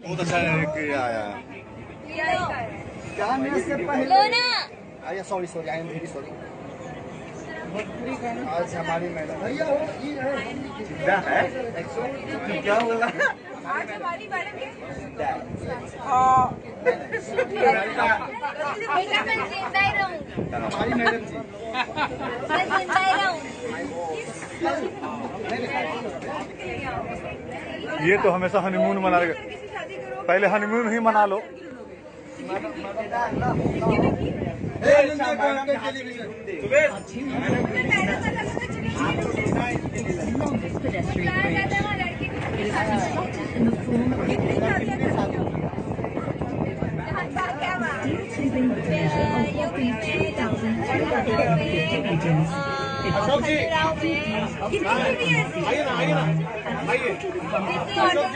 बहुत अच्छा किया आया जाने से पहले आया। Sorry sorry, I am very sorry. आज हमारी मैडम भैया हो जिंदा है। क्या बोला? आज हमारी मैडम के जिंदा है। जिंदा ही रहूंगी। हमारी मैडम जी मैं जिंदा ही रहूंगी। ये तो हमेशा हनीमून मना रहे। पहले हनीमून ही मना लो।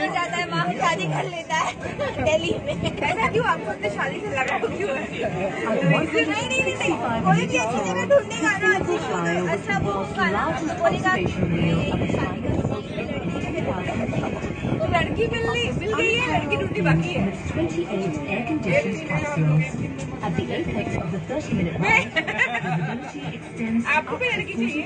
जाता है वहाँ शादी कर लेता है दिल्ली में। ऐसा क्यों? आपको अपने शादी से लगाव क्यों है? नहीं कोई भी अच्छी जगह ढूंढेगा ना, अच्छा वो बोलेगा लड़की मिल गई है, लड़की ढूंढनी बाकी है। आपको भी लड़की चाहिए?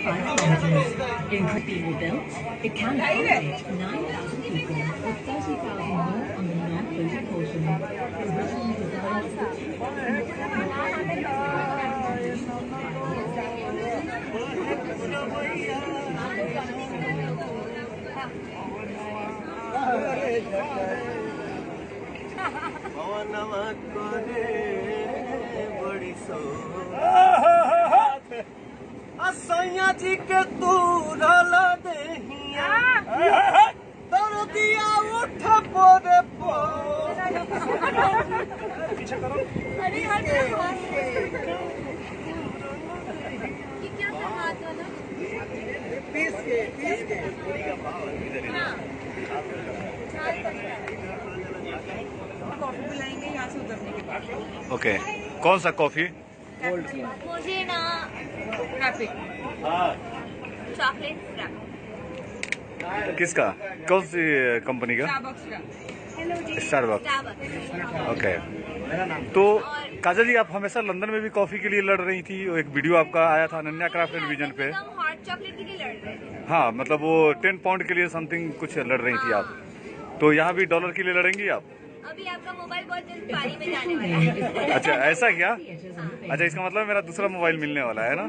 सैया जी के तू ढला दहिया दर दिया उठ पोरे पो। पीछे करो। अरे यार क्या हाथ वाला पीस के कॉफी पिलाएंगे यहाँ से उतरने के बाद। ओके, कौन सा कॉफी? मुझे ना चॉकलेट फ्रैप। किसका? कौन सी कंपनी का? स्टारबक्स। ओके, तो काजल जी, आप हमेशा लंदन में भी कॉफी के लिए लड़ रही थी। एक वीडियो आपका आया था अनन्या क्राफ्ट टेलीविजन पे। हॉट चॉकलेट के लिए लड़ रहे थे। हाँ, मतलब वो 10 पाउंड के लिए समथिंग कुछ लड़ रही थी आप। तो यहाँ भी डॉलर के लिए लड़ेंगी आप? अभी आपका मोबाइल बहुत जल्द पारी में जाने वाला है। अच्छा, ऐसा क्या? अच्छा, इसका मतलब मेरा दूसरा मोबाइल मिलने वाला है ना?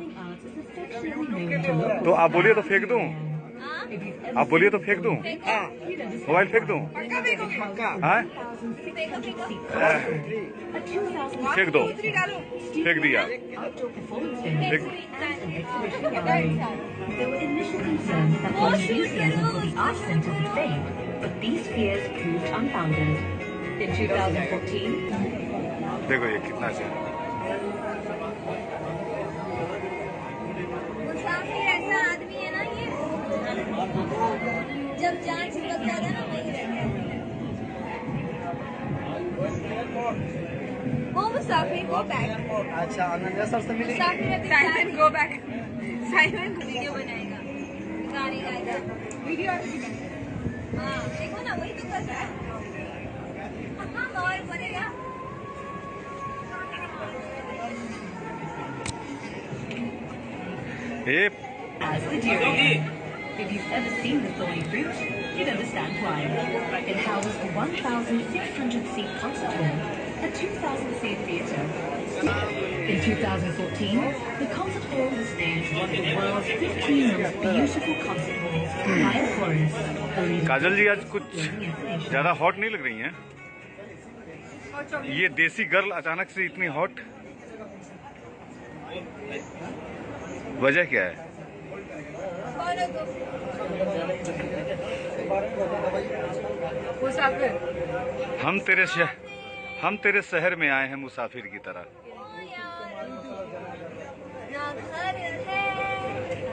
तो आप बोलिए तो फेंक दूं? आप बोलिए तो फेंक दूं? मोबाइल फेंक दूं? हाँ, फेंक दो। फेंक दिया। देखो ये कितना अच्छा है। ऐसा आदमी है ना ये, जब जान छिपक जाता है ना वही रहता है। वो मुसाफिर गो बैक। अच्छा, अनन्या सर से मिलेंगे। Simon go back. Simon video बनाएगा, गाने गाएगा, वीडियो। हाँ देखो ना, वही तो कर रहा है। और बनेगा। If you've ever seen the thorny fruit, you'd understand why. It houses a 1,600-seat concert hall, a 2,000-seat theatre. In 2014, the concert hall was named one of the world's 15 most beautiful concert halls by a florist. काजल जी, आज कुछ ज्यादा hot नहीं लग रही हैं? ये देसी girl अचानक से इतनी हॉट, वजह क्या है? हम तेरे शहर में आए हैं मुसाफिर की तरह। ना घर है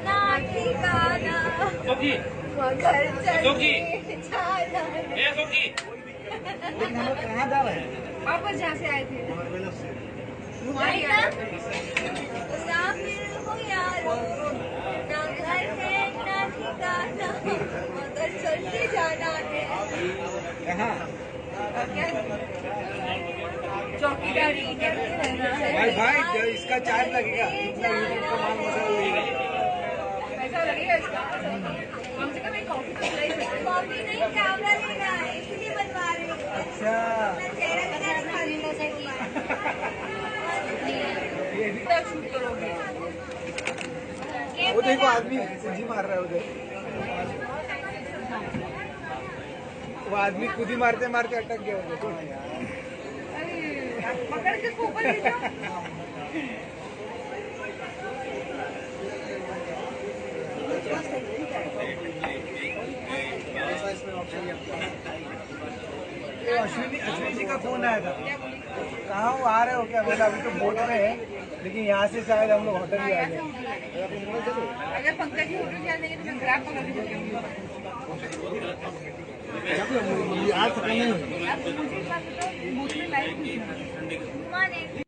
ना ठिकाना, घर चले जाना। कहाँ जा रहे हैं? वापस जहाँ से आए थे। मुसाफिर हो यारो, ना घर है ना ठिकाना, मगर चलते जाना है। कहाँ? चौकीदारी भाई भाई इसका चार्ज लगेगा, इतना यूट्यूब का माल मसाला पैसा लगेगा इसका। कम से कम एक कॉफी तो ले सकते। कॉफी नहीं, कैमरा लेना है, इसलिए बनवा रही हूँ। अच्छा चेहरा भी नहीं दिखाने का शूट करोगे। वो देखो आदमी कुदी मार रहा है उधर, वो आदमी कुदी मारते मारते अटक गया उधर। पकड़ के ऊपर ले जाओ। अश्विनी जी का फोन आया था, कहाँ हो, आ रहे हो क्या? बोला अभी तो बोट में है, लेकिन यहाँ से शायद हम लोग होटल भी आ गए। अगर पंकज जी होटल जा देंगे तो मैं ग्रैब पकड़ के चलूंगी। आज तक नहीं मुझे बात बताओ,